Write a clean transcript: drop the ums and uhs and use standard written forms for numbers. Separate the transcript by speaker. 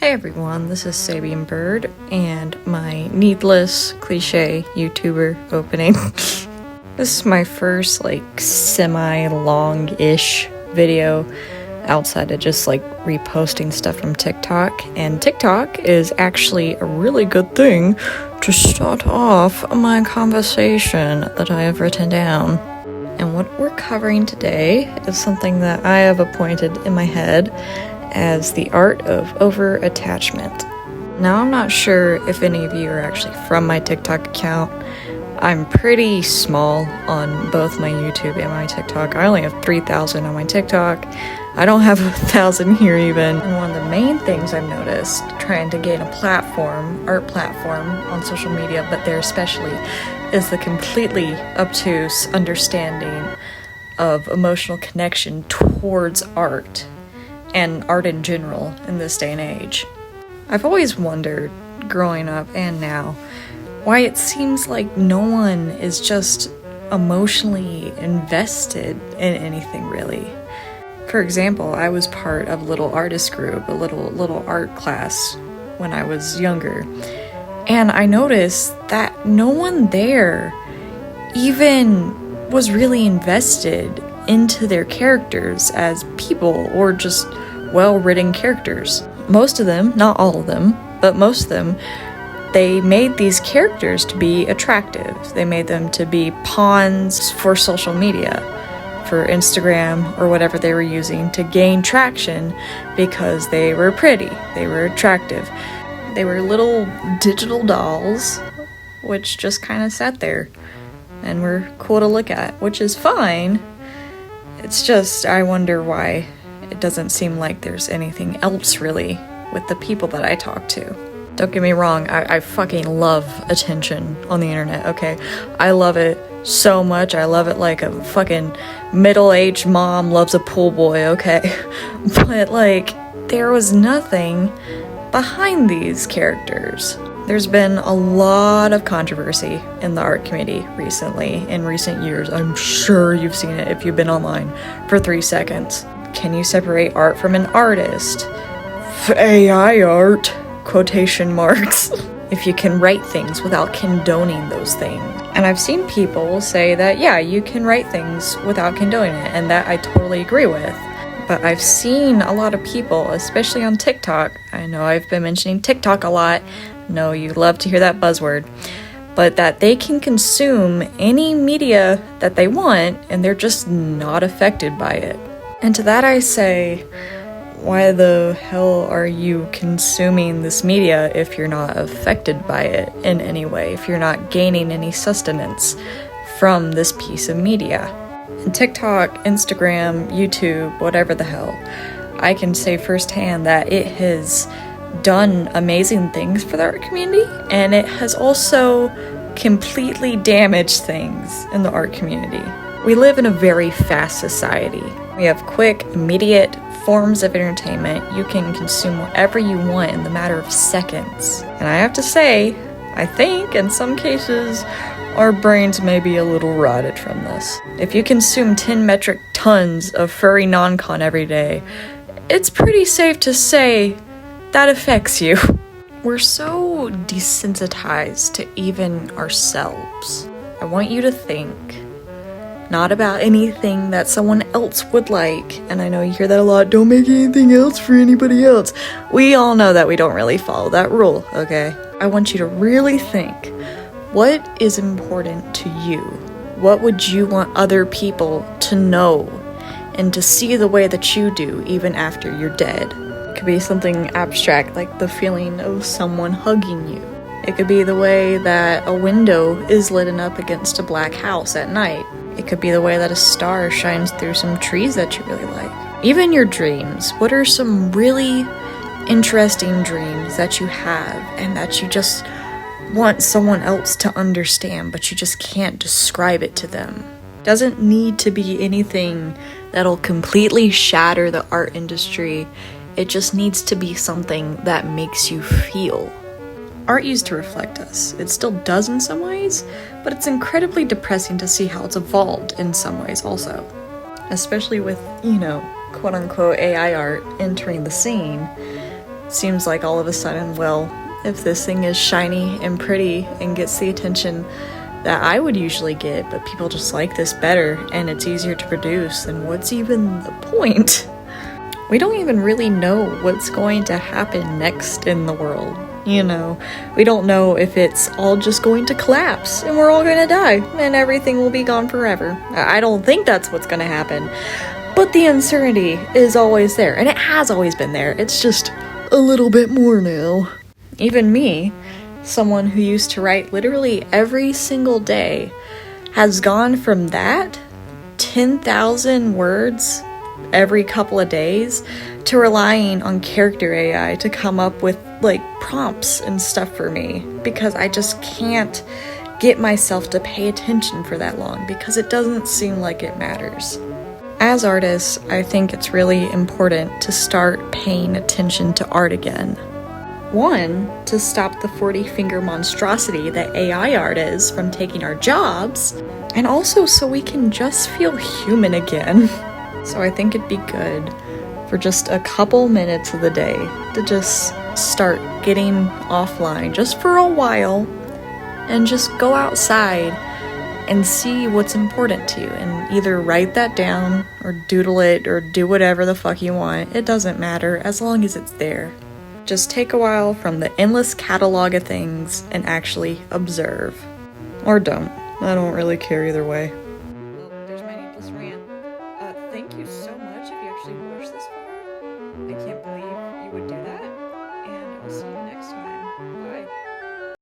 Speaker 1: Hey everyone, this is Sabian Bird and my needless cliche YouTuber opening. This is my first semi-long-ish video outside of just reposting stuff from TikTok, and TikTok is actually a really good thing to start off my conversation that I have written down. And what we're covering today is something that I have appointed in my head as the art of over-attachment. Now, I'm not sure if any of you are actually from my TikTok account. I'm pretty small on both my YouTube and my TikTok. I only have 3,000 on my TikTok. I don't have 1,000 here even. And one of the main things I've noticed trying to gain a art platform on social media, but there especially, is the completely obtuse understanding of emotional connection towards art and art in general in this day and age. I've always wondered, growing up and now, why it seems like no one is just emotionally invested in anything really. For example, I was part of a little artist group, a little art class when I was younger, and I noticed that no one there even was really invested into their characters as people or just well-written characters. Most of them, not all of them, but most of them, they made these characters to be attractive. They made them to be pawns for social media, for Instagram or whatever they were using to gain traction because they were pretty, they were attractive. They were little digital dolls which just kind of sat there and were cool to look at, which is fine. It's just, I wonder why it doesn't seem like there's anything else really with the people that I talk to. Don't get me wrong, I fucking love attention on the internet, okay? I love it so much. I love it like a fucking middle-aged mom loves a pool boy, okay? But there was nothing behind these characters. There's been a lot of controversy in the art community recently, in recent years. I'm sure you've seen it if you've been online for 3 seconds. Can you separate art from an artist? AI art, quotation marks. If you can write things without condoning those things. And I've seen people say that, yeah, you can write things without condoning it, and that I totally agree with. But I've seen a lot of people, especially on TikTok, I know I've been mentioning TikTok a lot, no, you love to hear that buzzword, but that they can consume any media that they want and they're just not affected by it. And to that I say, why the hell are you consuming this media if you're not affected by it in any way, if you're not gaining any sustenance from this piece of media? And TikTok, Instagram, YouTube, whatever the hell, I can say firsthand that it has done amazing things for the art community, and it has also completely damaged things in the art community. We live in a very fast society. We have quick, immediate forms of entertainment. You can consume whatever you want in the matter of seconds. And I have to say, I think in some cases, our brains may be a little rotted from this. If you consume 10 metric tons of furry non-con every day, it's pretty safe to say that affects you. We're so desensitized to even ourselves. I want you to think not about anything that someone else would like. And I know you hear that a lot, don't make anything else for anybody else. We all know that we don't really follow that rule, okay? I want you to really think, what is important to you? What would you want other people to know and to see the way that you do even after you're dead? It could be something abstract like the feeling of someone hugging you. It could be the way that a window is lit up against a black house at night. It could be the way that a star shines through some trees that you really like. Even your dreams. What are some really interesting dreams that you have and that you just want someone else to understand, but you just can't describe it to them? Doesn't need to be anything that'll completely shatter the art industry. It just needs to be something that makes you feel. Art used to reflect us. It still does in some ways, but it's incredibly depressing to see how it's evolved in some ways also. Especially with, quote-unquote AI art entering the scene. seems like all of a sudden, well, if this thing is shiny and pretty and gets the attention that I would usually get, but people just like this better and it's easier to produce, then what's even the point? We don't even really know what's going to happen next in the world. You know, we don't know if it's all just going to collapse and we're all going to die and everything will be gone forever. I don't think that's what's going to happen. But the uncertainty is always there, and it has always been there. It's just a little bit more now. Even me, someone who used to write literally every single day, has gone from that 10,000 words every couple of days to relying on character AI to come up with like prompts and stuff for me, because I just can't get myself to pay attention for that long because it doesn't seem like it matters. As artists, I think it's really important to start paying attention to art again. One, to stop the 40-finger monstrosity that AI art is from taking our jobs, and also so we can just feel human again. So I think it'd be good for just a couple minutes of the day to just start getting offline just for a while and just go outside and see what's important to you and either write that down or doodle it or do whatever the fuck you want. It doesn't matter as long as it's there. Just take a while from the endless catalog of things and actually observe. Or don't. I don't really care either way.